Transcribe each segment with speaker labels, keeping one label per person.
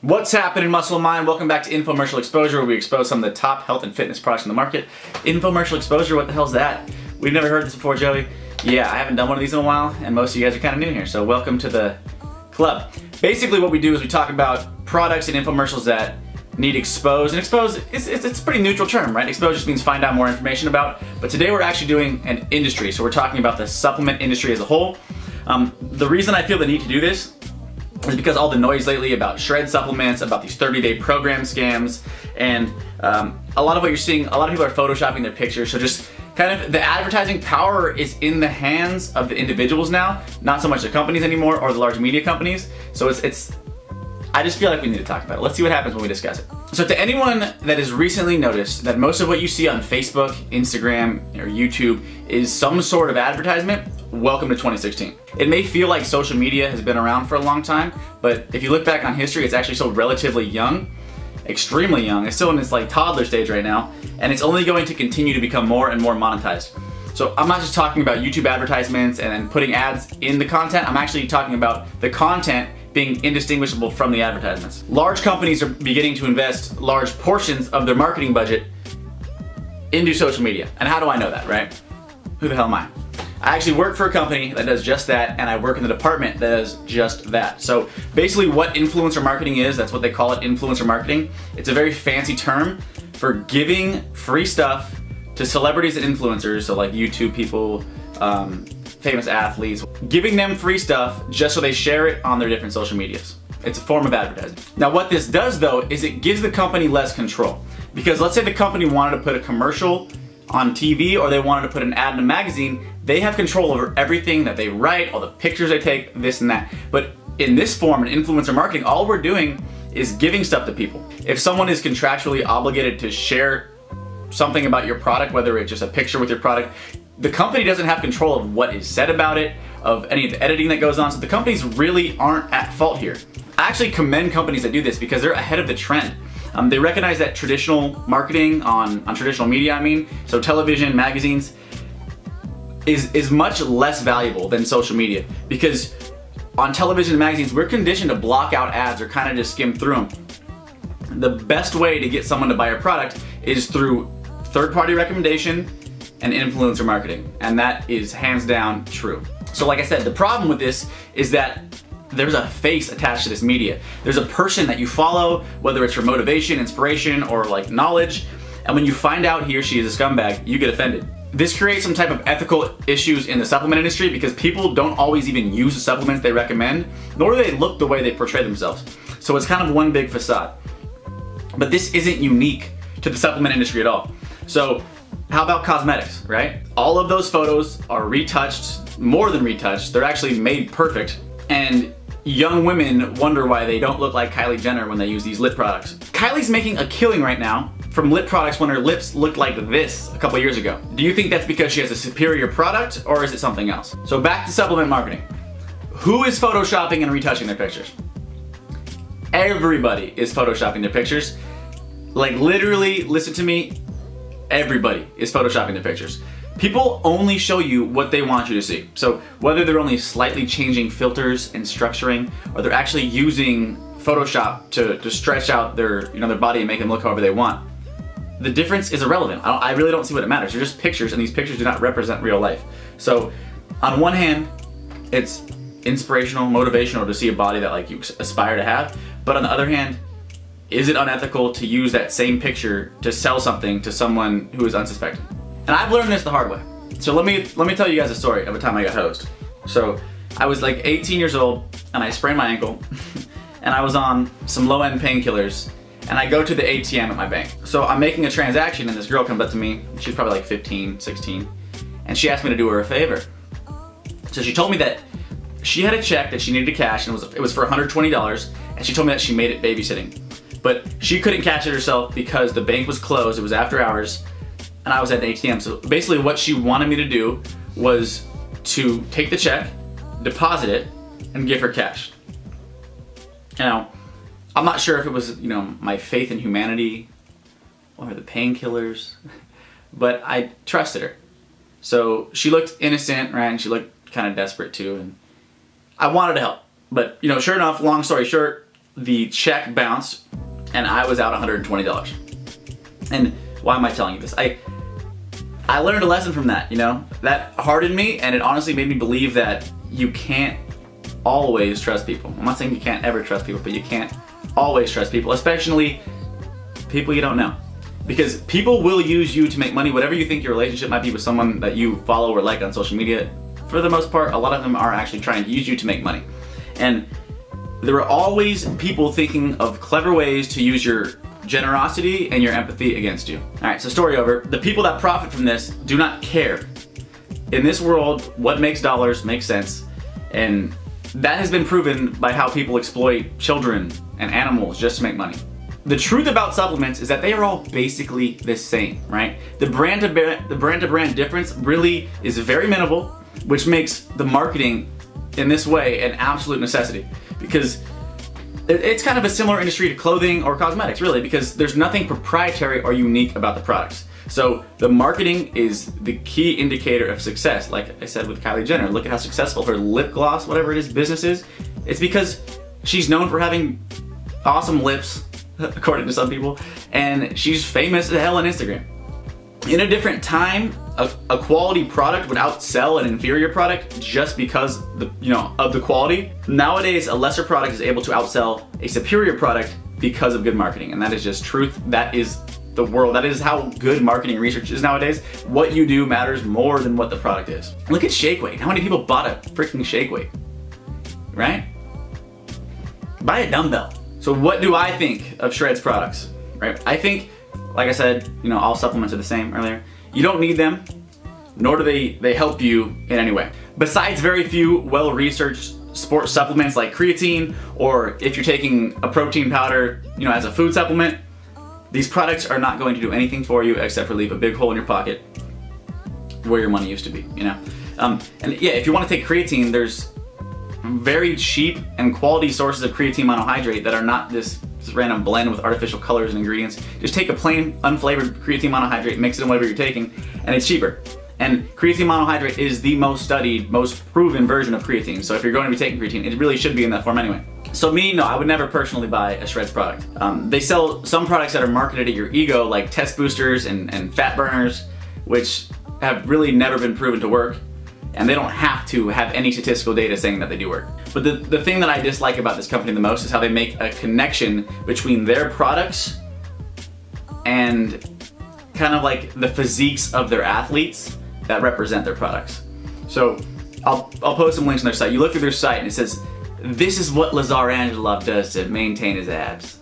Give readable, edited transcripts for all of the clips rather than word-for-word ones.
Speaker 1: What's happening, Muscle and Mind? Welcome back to Infomercial Exposure, where we expose some of the top health and fitness products in the market. Infomercial Exposure, what the hell's that? We've never heard this before, Joey. Yeah, I haven't done one of these in a while, and most of you guys are kind of new here, so welcome to the club. Basically what we do is we talk about products and infomercials that need exposed, and expose, it's a pretty neutral term, right? Expose just means find out more information about, but today we're actually doing an industry, so we're talking about the supplement industry as a whole. The reason I feel the need to do this is because all the noise lately about Shredz supplements, about these 30-day program scams, and a lot of what you're seeing, a lot of people are photoshopping their pictures, so just kind of the advertising power is in the hands of the individuals now, not so much the companies anymore or the large media companies. So I just feel like we need to talk about it. Let's see what happens when we discuss it. So to anyone that has recently noticed that most of what you see on Facebook, Instagram, or YouTube is some sort of advertisement, welcome to 2016. It may feel like social media has been around for a long time, but if you look back on history, it's actually still relatively young, extremely young. It's still in its like toddler stage right now, and it's only going to continue to become more and more monetized. So I'm not just talking about YouTube advertisements and putting ads in the content, I'm actually talking about the content being indistinguishable from the advertisements. Large companies are beginning to invest large portions of their marketing budget into social media. And how do I know that, right? Who the hell am I? I actually work for a company that does just that, and I work in the department that does just that. So basically what influencer marketing is, that's what they call it, influencer marketing. It's a very fancy term for giving free stuff to celebrities and influencers, so like YouTube people, famous athletes, giving them free stuff just so they share it on their different social medias. It's a form of advertising. Now what this does though is it gives the company less control. Because let's say the company wanted to put a commercial on TV or they wanted to put an ad in a magazine, they have control over everything that they write, all the pictures they take, this and that. But in this form, in influencer marketing, all we're doing is giving stuff to people. If someone is contractually obligated to share something about your product, whether it's just a picture with your product, the company doesn't have control of what is said about it, of any of the editing that goes on, so the companies really aren't at fault here. I actually commend companies that do this because they're ahead of the trend. They recognize that traditional marketing on traditional media, so television, magazines, is much less valuable than social media, because on television and magazines, we're conditioned to block out ads or kind of just skim through them. The best way to get someone to buy your product is through third-party recommendation and influencer marketing, and that is hands down true. So like I said, the problem with this is that there's a face attached to this media. There's a person that you follow, whether it's for motivation, inspiration, or like knowledge, and when you find out he or she is a scumbag, you get offended. This creates some type of ethical issues in the supplement industry because people don't always even use the supplements they recommend, nor do they look the way they portray themselves. So it's kind of one big facade. But this isn't unique to the supplement industry at all. So how about cosmetics, right? All of those photos are retouched, more than retouched, they're actually made perfect. And young women wonder why they don't look like Kylie Jenner when they use these lip products. Kylie's making a killing right now from lip products when her lips looked like this a couple years ago. Do you think that's because she has a superior product, or is it something else? So back to supplement marketing. Who is photoshopping and retouching their pictures? Everybody is photoshopping their pictures. Like literally, listen to me, everybody is photoshopping their pictures. People only show you what they want you to see. So whether they're only slightly changing filters and structuring, or they're actually using Photoshop to stretch out their body and make them look however they want, the difference is irrelevant. I really don't see what it matters. They're just pictures, and these pictures do not represent real life. So on one hand, it's inspirational, motivational to see a body that like you aspire to have, but on the other hand, is it unethical to use that same picture to sell something to someone who is unsuspecting? And I've learned this the hard way. So let me tell you guys a story of a time I got hosed. So I was like 18 years old and I sprained my ankle and I was on some low-end painkillers, and I go to the ATM at my bank. So I'm making a transaction and this girl comes up to me. She's probably like 15, 16, and she asked me to do her a favor. So she told me that she had a check that she needed to cash, and it was for $120, and she told me that she made it babysitting. But she couldn't cash it herself because the bank was closed, it was after hours, and I was at an ATM. So basically what she wanted me to do was to take the check, deposit it, and give her cash. Now, I'm not sure if it was, my faith in humanity or the painkillers, but I trusted her. So she looked innocent, right, and she looked kind of desperate too, and I wanted to help. But, sure enough, long story short, the check bounced and I was out $120. And why am I telling you this? I learned a lesson from that, you know? That hardened me, and it honestly made me believe that you can't always trust people. I'm not saying you can't ever trust people, but you can't always trust people, especially people you don't know. Because people will use you to make money. Whatever you think your relationship might be with someone that you follow or like on social media, for the most part, a lot of them are actually trying to use you to make money. And there are always people thinking of clever ways to use your generosity and your empathy against you. Alright, so story over. The people that profit from this do not care. In this world, what makes dollars makes sense, and that has been proven by how people exploit children and animals just to make money. The truth about supplements is that they are all basically the same, right? The brand to brand difference really is very minimal, which makes the marketing in this way an absolute necessity, because it's kind of a similar industry to clothing or cosmetics, really, because there's nothing proprietary or unique about the products. So the marketing is the key indicator of success. Like I said with Kylie Jenner, look at how successful her lip gloss, whatever it is, business is. It's because she's known for having awesome lips, according to some people, and she's famous as hell on Instagram. In a different time, a quality product would outsell an inferior product just because of the quality. Nowadays, a lesser product is able to outsell a superior product because of good marketing, and that is just truth. That is the world. That is how good marketing research is nowadays. What you do matters more than what the product is. Look at shake weight. How many people bought a freaking shake weight? Right? Buy a dumbbell. So what do I think of Shredz products? Right? I think, like I said, all supplements are the same earlier. You don't need them, nor do they help you in any way. Besides very few well-researched sports supplements like creatine, or if you're taking a protein powder, as a food supplement, these products are not going to do anything for you except for leave a big hole in your pocket where your money used to be, And yeah, if you want to take creatine, there's very cheap and quality sources of creatine monohydrate that are not this random blend with artificial colors and ingredients. Just take a plain, unflavored creatine monohydrate, mix it in whatever you're taking, and it's cheaper. And creatine monohydrate is the most studied, most proven version of creatine. So if you're going to be taking creatine, it really should be in that form anyway. So no, I would never personally buy a Shredz product. They sell some products that are marketed at your ego, like test boosters and fat burners, which have really never been proven to work. And they don't have to have any statistical data saying that they do work. But the thing that I dislike about this company the most is how they make a connection between their products and kind of like the physiques of their athletes that represent their products. So I'll post some links on their site. You look through their site and it says, this is what Lazar Angelov does to maintain his abs.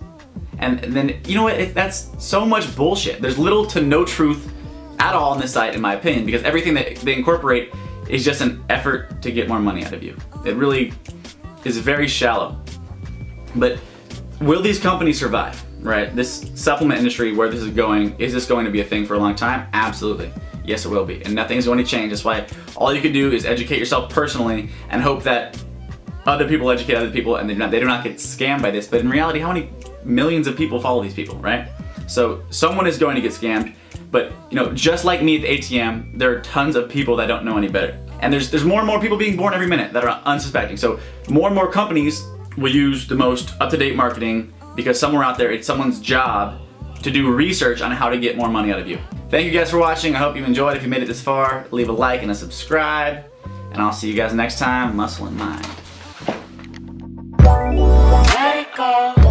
Speaker 1: And then, you know what, that's so much bullshit. There's little to no truth at all on this site, in my opinion, because everything that they incorporate is just an effort to get more money out of you. It really is very shallow. But will these companies survive, right? This supplement industry, where this is this going to be a thing for a long time? Absolutely. Yes, it will be. And nothing is going to change. That's why all you can do is educate yourself personally and hope that other people educate other people and they do not get scammed by this. But in reality, how many millions of people follow these people, right? So someone is going to get scammed. But just like me at the ATM, there are tons of people that don't know any better. And there's more and more people being born every minute that are unsuspecting. So more and more companies will use the most up-to-date marketing because somewhere out there it's someone's job to do research on how to get more money out of you. Thank you guys for watching. I hope you enjoyed. If you made it this far, leave a like and a subscribe. And I'll see you guys next time. Muscle and mind. Let it go.